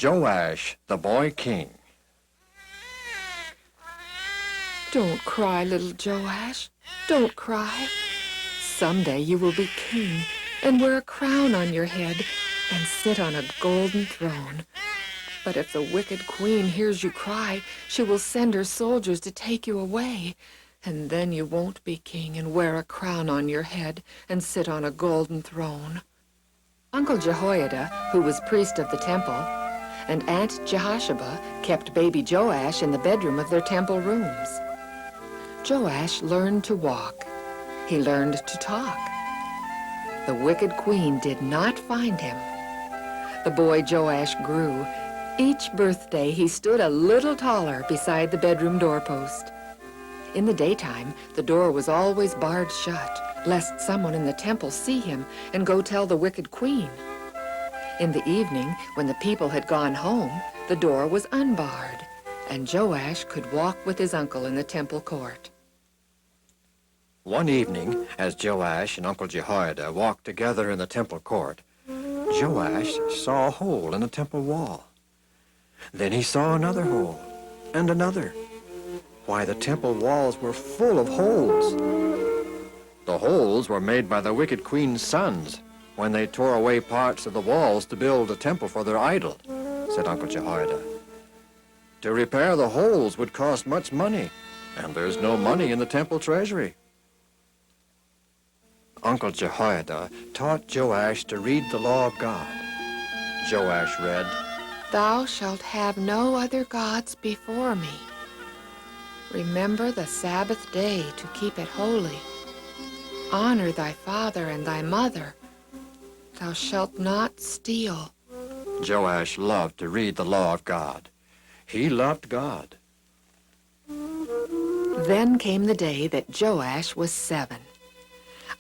Joash, the boy king. Don't cry, little Joash. Don't cry. Someday you will be king and wear a crown on your head and sit on a golden throne. But if the wicked queen hears you cry, she will send her soldiers to take you away. And then you won't be king and wear a crown on your head and sit on a golden throne. Uncle Jehoiada, who was priest of the temple, and Aunt Jehosheba kept baby Joash in the bedroom of their temple rooms. Joash learned to walk. He learned to talk. The wicked queen did not find him. The boy Joash grew. Each birthday he stood a little taller beside the bedroom doorpost. In the daytime, the door was always barred shut, lest someone in the temple see him and go tell the wicked queen. In the evening, when the people had gone home, the door was unbarred, and Joash could walk with his uncle in the temple court. One evening, as Joash and Uncle Jehoiada walked together in the temple court, Joash saw a hole in the temple wall. Then he saw another hole, and another. Why, the temple walls were full of holes. The holes were made by the wicked queen's sons when they tore away parts of the walls to build a temple for their idol, said Uncle Jehoiada. To repair the holes would cost much money, and there's no money in the temple treasury. Uncle Jehoiada taught Joash to read the law of God. Joash read, "Thou shalt have no other gods before me. Remember the Sabbath day to keep it holy. Honor thy father and thy mother. Thou shalt not steal." Joash loved to read the law of God. He loved God. Then came the day that Joash was 7.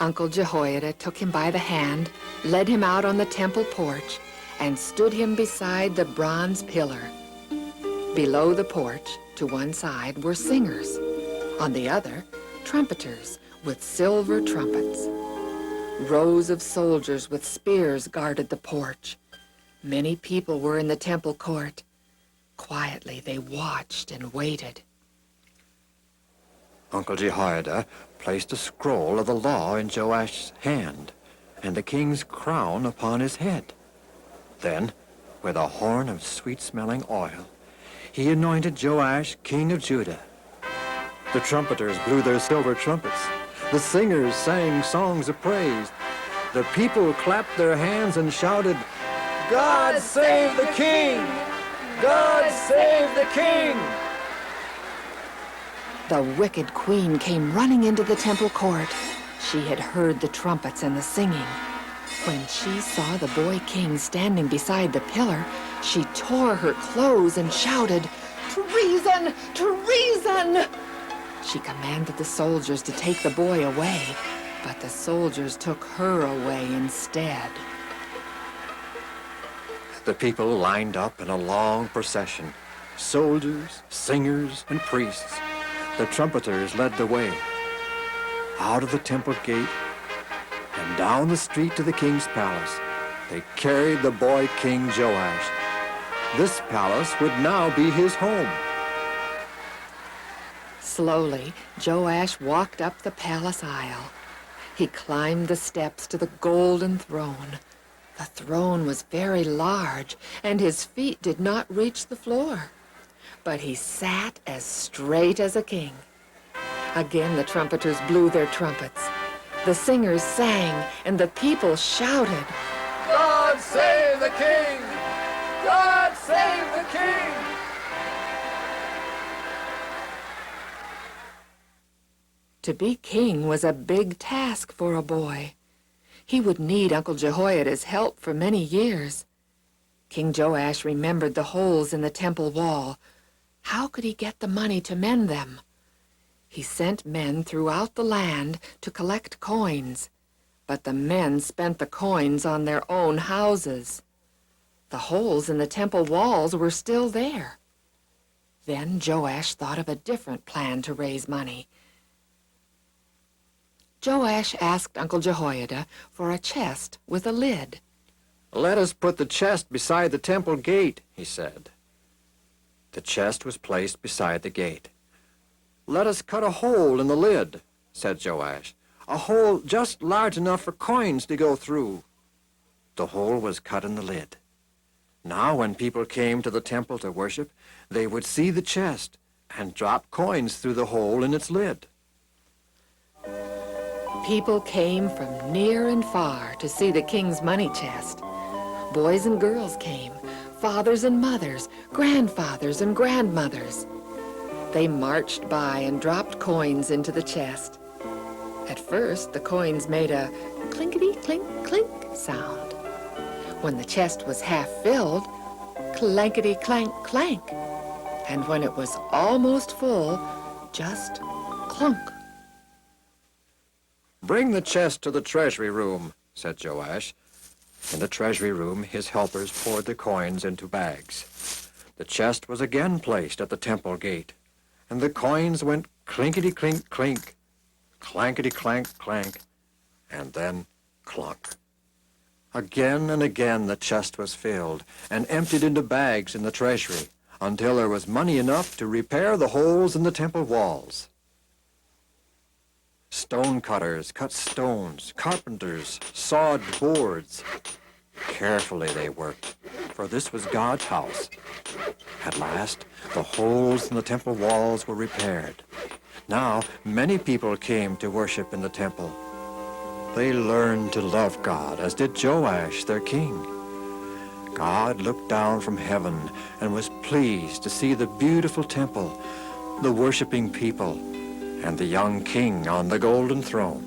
Uncle Jehoiada took him by the hand, led him out on the temple porch, and stood him beside the bronze pillar. Below the porch, to one side, were singers. On the other, trumpeters with silver trumpets. Rows of soldiers with spears guarded the porch. Many people were in the temple court. Quietly, they watched and waited. Uncle Jehoiada placed a scroll of the law in Joash's hand and the king's crown upon his head. Then, with a horn of sweet-smelling oil, he anointed Joash king of Judah. The trumpeters blew their silver trumpets. The singers sang songs of praise. The people clapped their hands and shouted, "God save the king! God save the king!" The wicked queen came running into the temple court. She had heard the trumpets and the singing. When she saw the boy king standing beside the pillar, she tore her clothes and shouted, "Treason! Treason!" She commanded the soldiers to take the boy away, but the soldiers took her away instead. The people lined up in a long procession, soldiers, singers, and priests. The trumpeters led the way, out of the temple gate and down the street to the king's palace. They carried the boy King Joash. This palace would now be his home. Slowly, Joash walked up the palace aisle. He climbed the steps to the golden throne. The throne was very large, and his feet did not reach the floor. But he sat as straight as a king. Again, the trumpeters blew their trumpets. The singers sang, and the people shouted, "God save the king! God save the king!" To be king was a big task for a boy. He would need Uncle Jehoiada's help for many years. King Joash remembered the holes in the temple wall. How could he get the money to mend them? He sent men throughout the land to collect coins, but the men spent the coins on their own houses. The holes in the temple walls were still there. Then Joash thought of a different plan to raise money. Joash asked Uncle Jehoiada for a chest with a lid. "Let us put the chest beside the temple gate," he said. The chest was placed beside the gate. "Let us cut a hole in the lid," said Joash, "a hole just large enough for coins to go through." The hole was cut in the lid. Now when people came to the temple to worship, they would see the chest and drop coins through the hole in its lid. People came from near and far to see the king's money chest. Boys and girls came, fathers and mothers, grandfathers and grandmothers. They marched by and dropped coins into the chest. At first, the coins made a clinkety-clink-clink sound. When the chest was half filled, clankety-clank-clank. And when it was almost full, just clunk. "Bring the chest to the treasury room," said Joash. In the treasury room, his helpers poured the coins into bags. The chest was again placed at the temple gate, and the coins went clinkety-clink-clink, clankety-clank-clank, and then clunk. Again and again the chest was filled and emptied into bags in the treasury until there was money enough to repair the holes in the temple walls. Stone cutters cut stones, carpenters sawed boards. Carefully they worked, for this was God's house. At last, the holes in the temple walls were repaired. Now, many people came to worship in the temple. They learned to love God, as did Joash, their king. God looked down from heaven and was pleased to see the beautiful temple, the worshiping people, and the young king on the golden throne.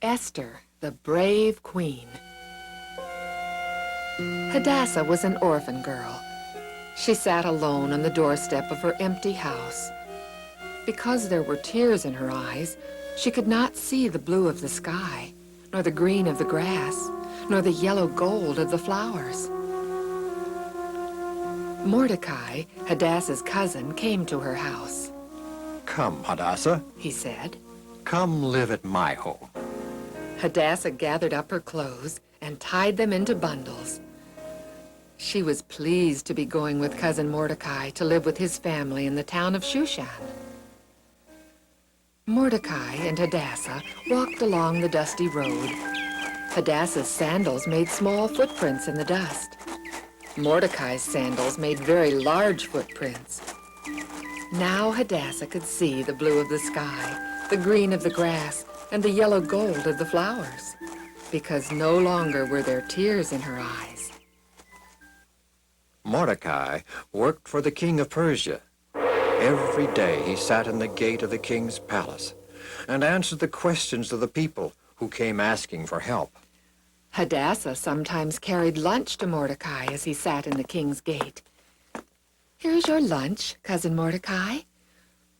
Esther, the brave queen. Hadassah was an orphan girl. She sat alone on the doorstep of her empty house. Because there were tears in her eyes, she could not see the blue of the sky, nor the green of the grass, nor the yellow gold of the flowers. Mordecai, Hadassah's cousin, came to her house. "Come, Hadassah, He said. come live at my home." Hadassah gathered up her clothes and tied them into bundles. She was pleased to be going with cousin Mordecai to live with his family in the town of Shushan. Mordecai and Hadassah walked along the dusty road. Hadassah's sandals made small footprints in the dust. Mordecai's sandals made very large footprints. Now Hadassah could see the blue of the sky, the green of the grass, and the yellow gold of the flowers, because no longer were there tears in her eyes. Mordecai worked for the king of Persia. Every day he sat in the gate of the king's palace and answered the questions of the people who came asking for help. Hadassah sometimes carried lunch to Mordecai as he sat in the king's gate. "Here's your lunch, cousin Mordecai.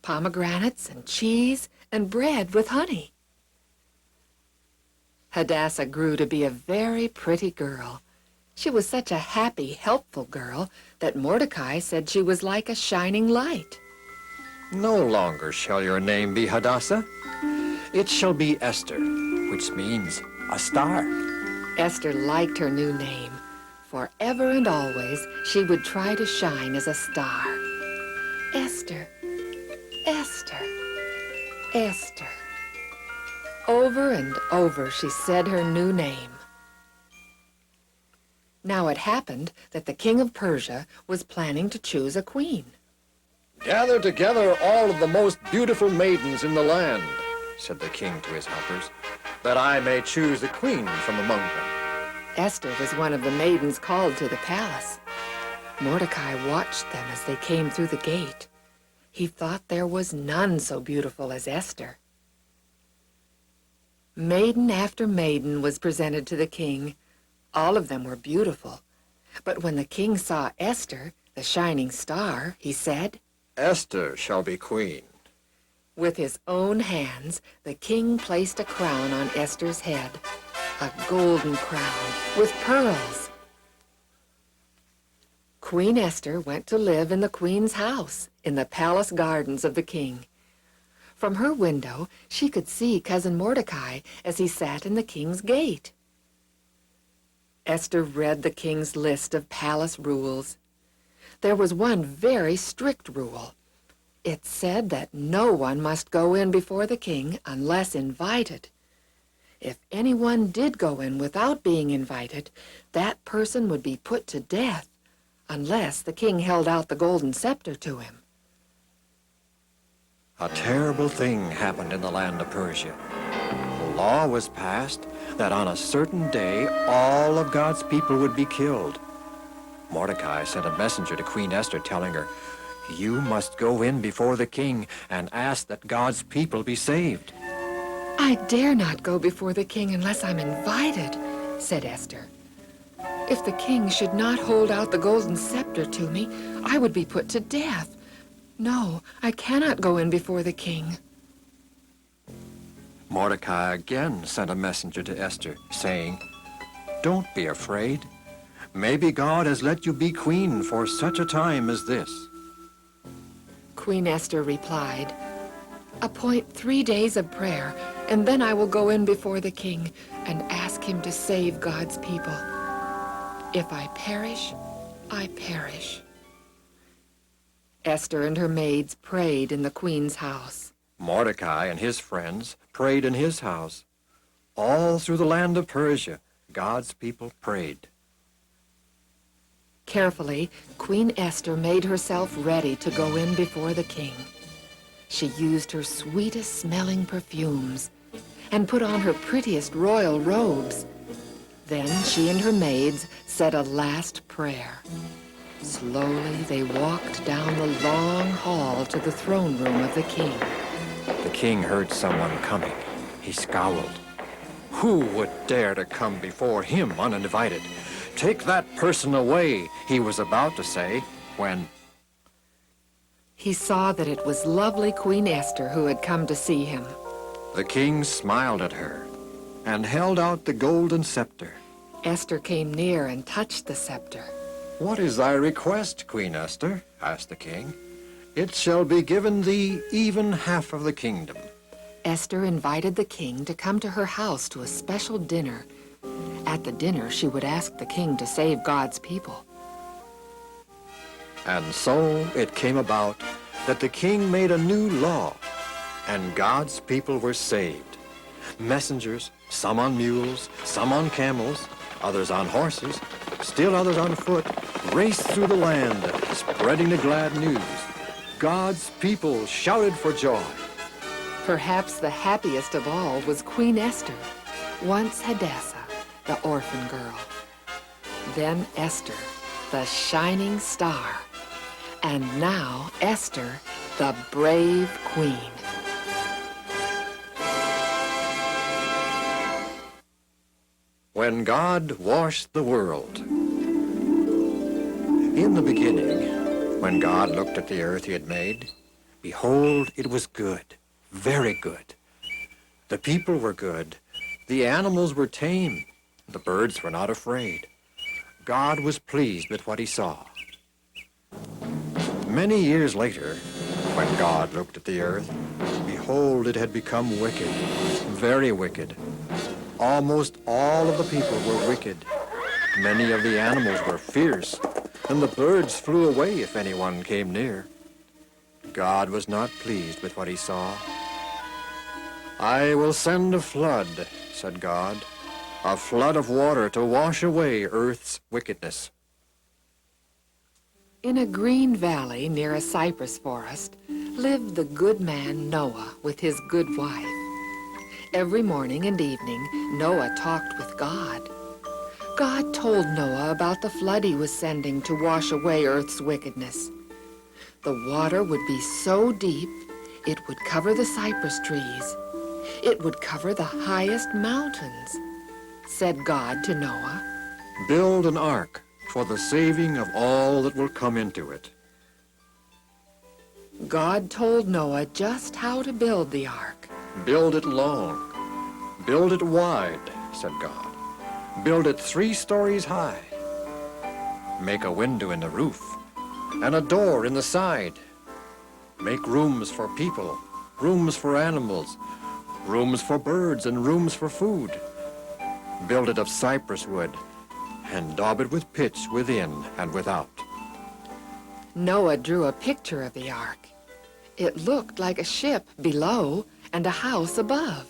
Pomegranates and cheese and bread with honey." Hadassah grew to be a very pretty girl. She was such a happy, helpful girl that Mordecai said she was like a shining light. "No longer shall your name be Hadassah. It shall be Esther, which means a star." Esther liked her new name. Forever and always, she would try to shine as a star. Esther, Esther, Esther. Over and over she said her new name. Now it happened that the king of Persia was planning to choose a queen. "Gather together all of the most beautiful maidens in the land," said the king to his helpers, "that I may choose a queen from among them." Esther was one of the maidens called to the palace. Mordecai watched them as they came through the gate. He thought there was none so beautiful as Esther. Maiden after maiden was presented to the king. All of them were beautiful. But when the king saw Esther, the shining star, he said, "Esther shall be queen." With his own hands, the king placed a crown on Esther's head, a golden crown with pearls. Queen Esther went to live in the queen's house in the palace gardens of the king. From her window, she could see Cousin Mordecai as he sat in the king's gate. Esther read the king's list of palace rules. There was one very strict rule. It said that no one must go in before the king unless invited. If anyone did go in without being invited, that person would be put to death unless the king held out the golden scepter to him. A terrible thing happened in the land of Persia. A law was passed that on a certain day all of God's people would be killed. Mordecai sent a messenger to Queen Esther telling her, "You must go in before the king and ask that God's people be saved." I dare not go before the king unless I'm invited, said Esther. If the king should not hold out the golden scepter to me, I would be put to death. No, I cannot go in before the king. Mordecai again sent a messenger to Esther, saying, "Don't be afraid. Maybe God has let you be queen for such a time as this." Queen Esther replied, "Appoint 3 days of prayer, and then I will go in before the king and ask him to save God's people. If I perish, I perish." Esther and her maids prayed in the queen's house. Mordecai and his friends prayed in his house. All through the land of Persia, God's people prayed. Carefully, Queen Esther made herself ready to go in before the king. She used her sweetest smelling perfumes and put on her prettiest royal robes. Then she and her maids said a last prayer. Slowly, they walked down the long hall to the throne room of the king. The king heard someone coming. He scowled. Who would dare to come before him uninvited? "Take that person away," he was about to say, when he saw that it was lovely Queen Esther who had come to see him. the king smiled at her and held out the golden scepter. Esther came near and touched the scepter. "What is thy request, Queen Esther?" asked the king. "It shall be given thee even half of the kingdom." Esther invited the king to come to her house to a special dinner. At the dinner, she would ask the king to save God's people. And so it came about that the king made a new law, and God's people were saved. Messengers, some on mules, some on camels, others on horses, still others on foot, raced through the land, spreading the glad news. God's people shouted for joy. Perhaps the happiest of all was Queen Esther, once Hadassah, the orphan girl. Then Esther, the shining star. And now Esther, the brave queen. When God washed the world. In the beginning, when God looked at the earth he had made, behold, it was good, very good. The people were good, the animals were tame, the birds were not afraid. God was pleased with what he saw. Many years later, when God looked at the earth, behold, it had become wicked, very wicked. Almost all of the people were wicked. Many of the animals were fierce, and the birds flew away if anyone came near. God was not pleased with what he saw. "I will send a flood," said God, "a flood of water to wash away earth's wickedness." In a green valley near a cypress forest lived the good man Noah with his good wife. Every morning and evening, Noah talked with God. God told Noah about the flood he was sending to wash away earth's wickedness. The water would be so deep, it would cover the cypress trees. It would cover the highest mountains, said God to Noah. "Build an ark for the saving of all that will come into it." God told Noah just how to build the ark. "Build it long. Build it wide," said God. "Build it 3 stories high. Make a window in the roof and a door in the side. Make rooms for people rooms for animals, rooms for birds, and rooms for food. Build it of cypress wood, and daub it with pitch within and without. Noah drew a picture of the ark. It looked like a ship below and a house above.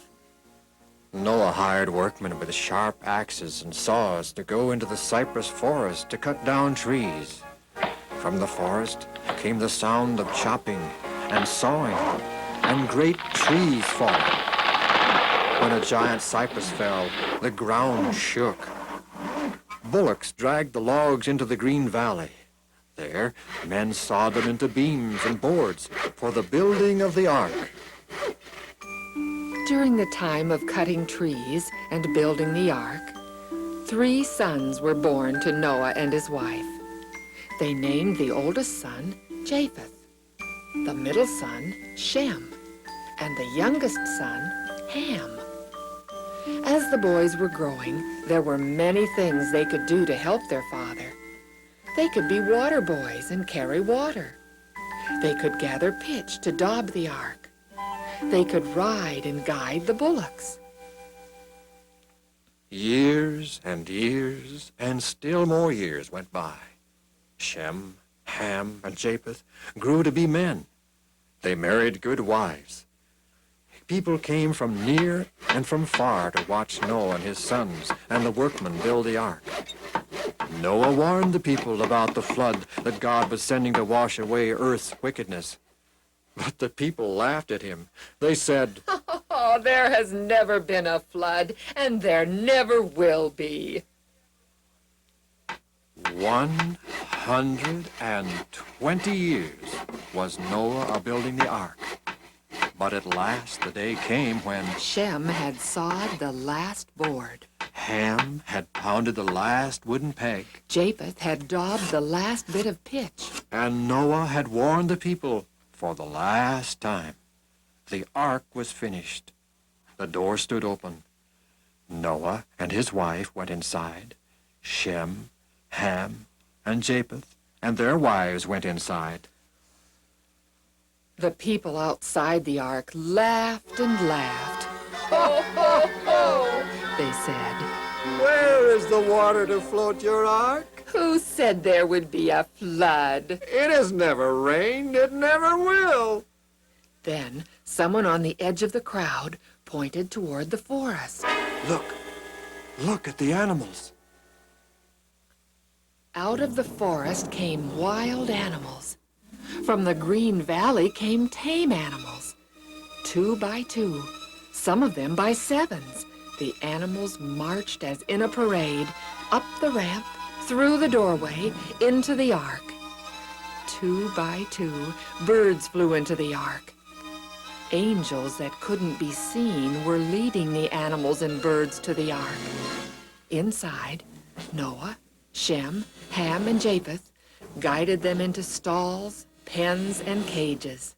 Noah hired workmen with sharp axes and saws to go into the cypress forest to cut down trees. From the forest came the sound of chopping and sawing and great trees falling. When a giant cypress fell, the ground shook. Bullocks dragged the logs into the green valley. There, men sawed them into beams and boards for the building of the ark. During the time of cutting trees and building the ark, 3 sons were born to Noah and his wife. They named the oldest son Japheth, the middle son Shem, and the youngest son Ham. As the boys were growing, there were many things they could do to help their father. They could be water boys and carry water. They could gather pitch to daub the ark. They could ride and guide the bullocks. Years and years and still more years went by. Shem, Ham, and Japheth grew to be men. They married good wives. People came from near and from far to watch Noah and his sons and the workmen build the ark. Noah warned the people about the flood that God was sending to wash away earth's wickedness. But the people laughed at him. They said, "Oh, there has never been a flood, and there never will be." 120 years was Noah a-building the ark. But at last the day came when Shem had sawed the last board. Ham had pounded the last wooden peg, Japheth had daubed the last bit of pitch. and Noah had warned the people for the last time. The ark was finished. The door stood open. Noah and his wife went inside. Shem, Ham, and Japheth and their wives went inside. The people outside the ark laughed and laughed. "Ho, ho, ho," they said. "Where is the water to float your ark? "Who said there would be a flood?" It has never rained. It never will." Then someone on the edge of the crowd pointed toward the forest. Look at the animals. Out of the forest came wild animals. From the green valley came tame animals. 2 by 2, some of them by 7s, the animals marched as in a parade, up the ramp, through the doorway, into the ark. 2 by 2, birds flew into the ark. Angels that couldn't be seen were leading the animals and birds to the ark. Inside, Noah, Shem, Ham, and Japheth guided them into stalls, pens, and cages.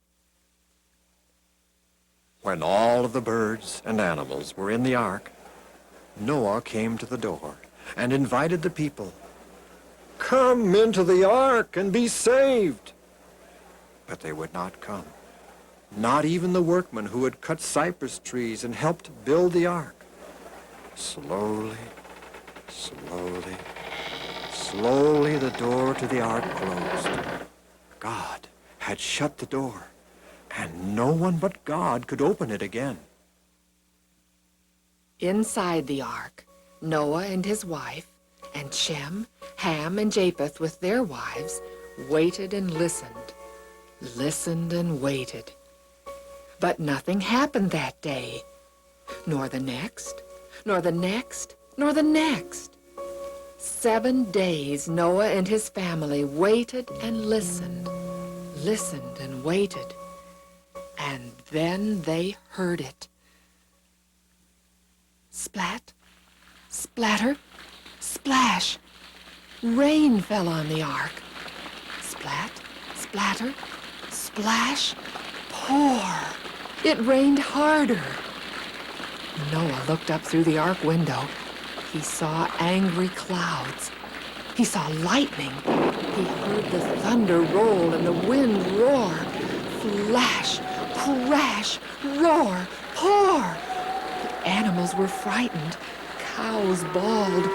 When all of the birds and animals were in the ark, Noah came to the door and invited the people. "Come into the ark and be saved." But they would not come. Not even the workmen who had cut cypress trees and helped build the ark. Slowly, slowly, the door to the ark closed. God had shut the door, and no one but God could open it again. Inside the ark, Noah and his wife, and Shem, Ham, and Japheth with their wives waited and listened and waited. But nothing happened that day, nor the next, nor the next, nor the next. 7 days Noah and his family waited and listened and waited. And then they heard it. Splat, splatter, splash. Rain fell on the ark. Splat, splatter, splash, pour. It rained harder. Noah looked up through the ark window. He saw angry clouds. He saw lightning. He heard the thunder roll and the wind roar. Flash, Crash, roar, pour! The animals were frightened. Cows bawled.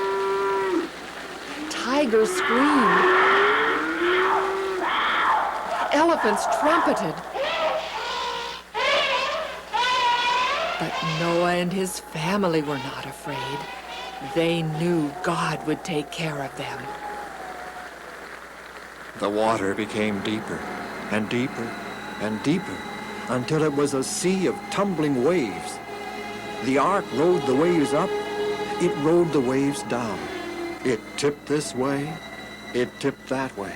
Tigers screamed. Elephants trumpeted. But Noah and his family were not afraid. They knew God would take care of them. The water became deeper and deeper and deeper until it was a sea of tumbling waves. The ark rode the waves up. It rode the waves down. It tipped this way. It tipped that way.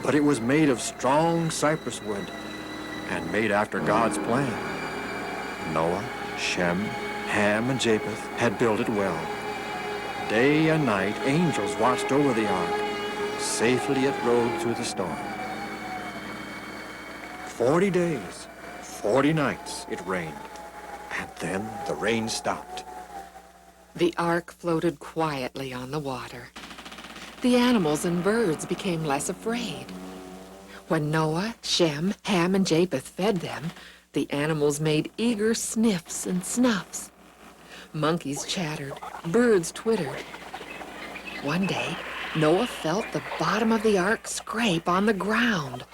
But it was made of strong cypress wood and made after God's plan. Noah, Shem, Ham, and Japheth had built it well. Day and night, angels watched over the ark. Safely it rode through the storm. 40 days, 40 nights it rained, and then the rain stopped. The ark floated quietly on the water. The animals and birds became less afraid. When Noah, Shem, Ham, and Japheth fed them, the animals made eager sniffs and snuffs. Monkeys chattered, birds twittered. One day, Noah felt the bottom of the ark scrape on the ground.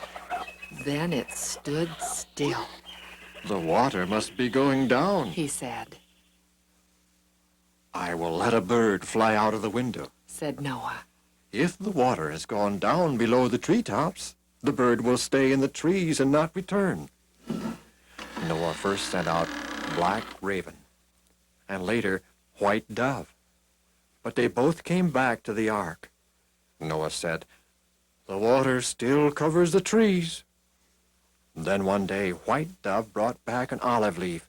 Then it stood still. The water must be going down, He said. I will let a bird fly out of the window. Said Noah. If the water has gone down below the treetops, the bird will stay in the trees and not return. Noah first sent out black raven, and later white dove. But they both came back to the ark. Noah said, the water still covers the trees. Then one day, white dove brought back an olive leaf,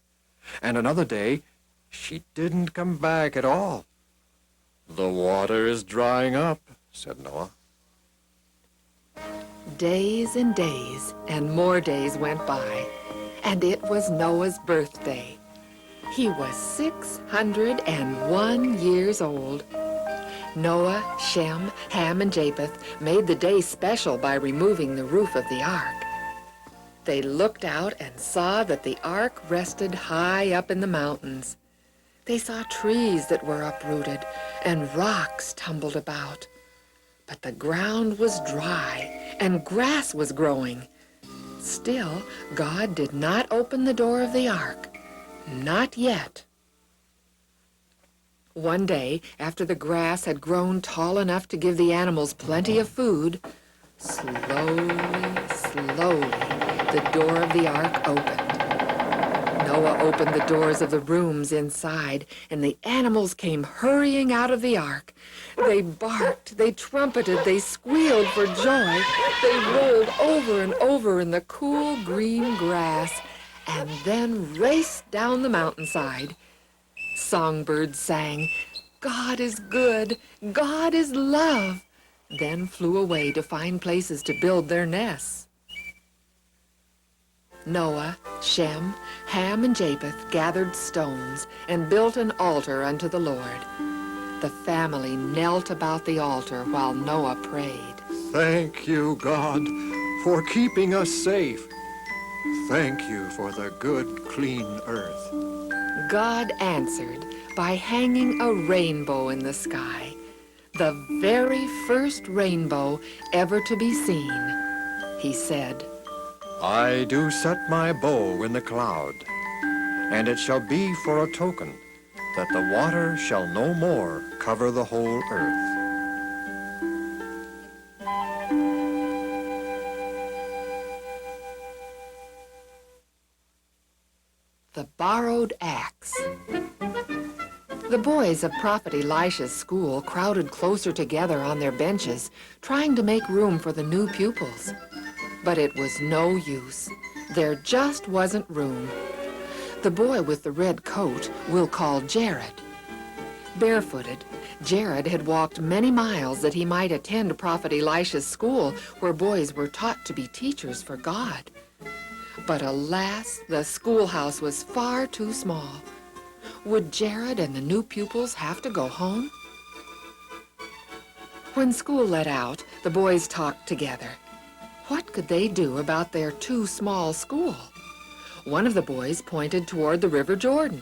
and another day, she didn't come back at all. The water is drying up, said Noah. Days and days and more days went by, and it was Noah's birthday. He was 601 years old. Noah, Shem, Ham, and Japheth made the day special by removing the roof of the ark. They looked out and saw that the ark rested high up in the mountains. They saw trees that were uprooted and rocks tumbled about. But the ground was dry and grass was growing. Still, God did not open the door of the ark. Not yet. One day, after the grass had grown tall enough to give the animals plenty of food, slowly, the door of the ark opened. Noah opened the doors of the rooms inside, and the animals came hurrying out of the ark. They barked, they trumpeted, they squealed for joy. They rolled over and over in the cool green grass, and then raced down the mountainside. Songbirds sang, God is good, God is love, then flew away to find places to build their nests. Noah, Shem, Ham, and Japheth gathered stones and built an altar unto the Lord. The family knelt about the altar while Noah prayed. Thank you, God, for keeping us safe. Thank you for the good, clean earth. God answered by hanging a rainbow in the sky, the very first rainbow ever to be seen. He said, I do set my bow in the cloud, and it shall be for a token that the water shall no more cover the whole earth. The borrowed axe. The boys of Prophet Elisha's school crowded closer together on their benches, trying to make room for the new pupils. But it was no use. There just wasn't room. The boy with the red coat we'll call Jared. Barefooted, Jared had walked many miles that he might attend Prophet Elisha's school, where boys were taught to be teachers for God. But alas, the schoolhouse was far too small. Would Jared and the new pupils have to go home? When school let out, the boys talked together. What could they do about their too small school? One of the boys pointed toward the River Jordan.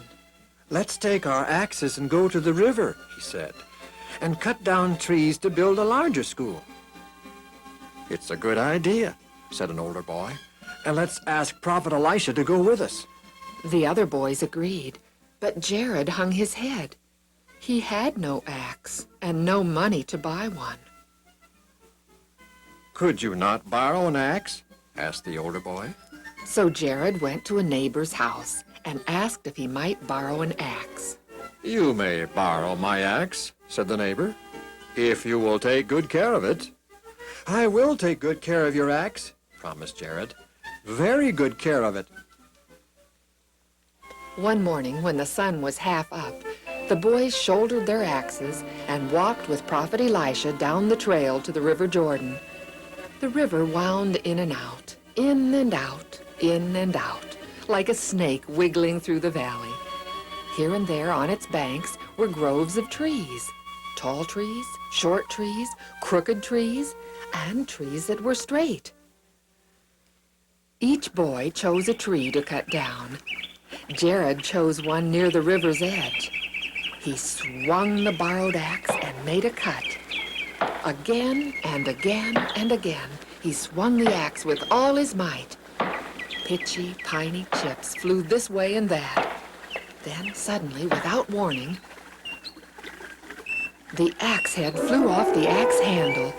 "Let's take our axes and go to the river," he said, "and cut down trees to build a larger school." "It's a good idea," said an older boy, "and let's ask Prophet Elisha to go with us." The other boys agreed, but Jared hung his head. He had no axe and no money to buy one. "Could you not borrow an axe?" asked the older boy. So Jared went to a neighbor's house and asked if he might borrow an axe. "You may borrow my axe," said the neighbor, "if you will take good care of it." "I will take good care of your axe," promised Jared. "Very good care of it." One morning, when the sun was half up, the boys shouldered their axes and walked with Prophet Elisha down the trail to the River Jordan. The river wound in and out, in and out, in and out, like a snake wiggling through the valley. Here and there on its banks were groves of trees, tall trees, short trees, crooked trees, and trees that were straight. Each boy chose a tree to cut down. Jared chose one near the river's edge. He swung the borrowed axe and made a cut. Again and again and again, he swung the axe with all his might. Pitchy, piney chips flew this way and that. Then suddenly, without warning, the axe head flew off the axe handle.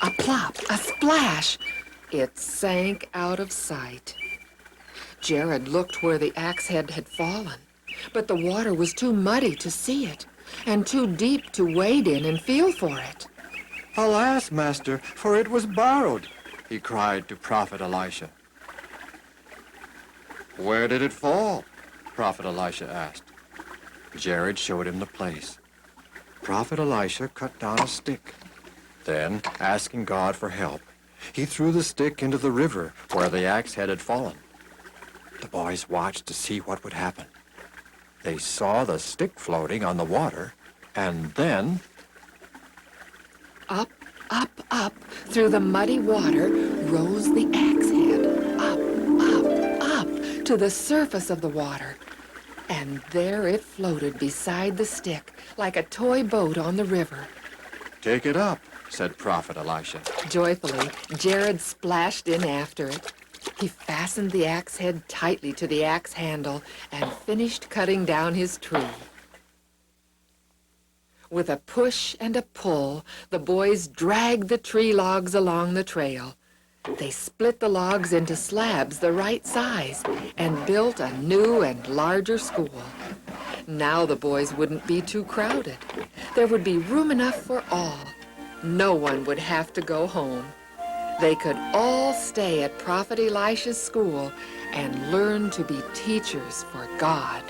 A plop, a splash. It sank out of sight. Jared looked where the axe head had fallen, but the water was too muddy to see it, and too deep to wade in and feel for it. "Alas, master, for it was borrowed," he cried to Prophet Elisha. "Where did it fall?" Prophet Elisha asked. Jared showed him the place. Prophet Elisha cut down a stick. Then, asking God for help, he threw the stick into the river where the axe head had fallen. The boys watched to see what would happen. They saw the stick floating on the water, and then... Up, up, up, through the muddy water rose the axe head. Up, up, up, to the surface of the water. And there it floated beside the stick, like a toy boat on the river. "Take it up," said Prophet Elisha. Joyfully, Jared splashed in after it. He fastened the axe head tightly to the axe handle and finished cutting down his tree. With a push and a pull, the boys dragged the tree logs along the trail. They split the logs into slabs the right size and built a new and larger school. Now the boys wouldn't be too crowded. There would be room enough for all. No one would have to go home. They could all stay at Prophet Elisha's school and learn to be teachers for God.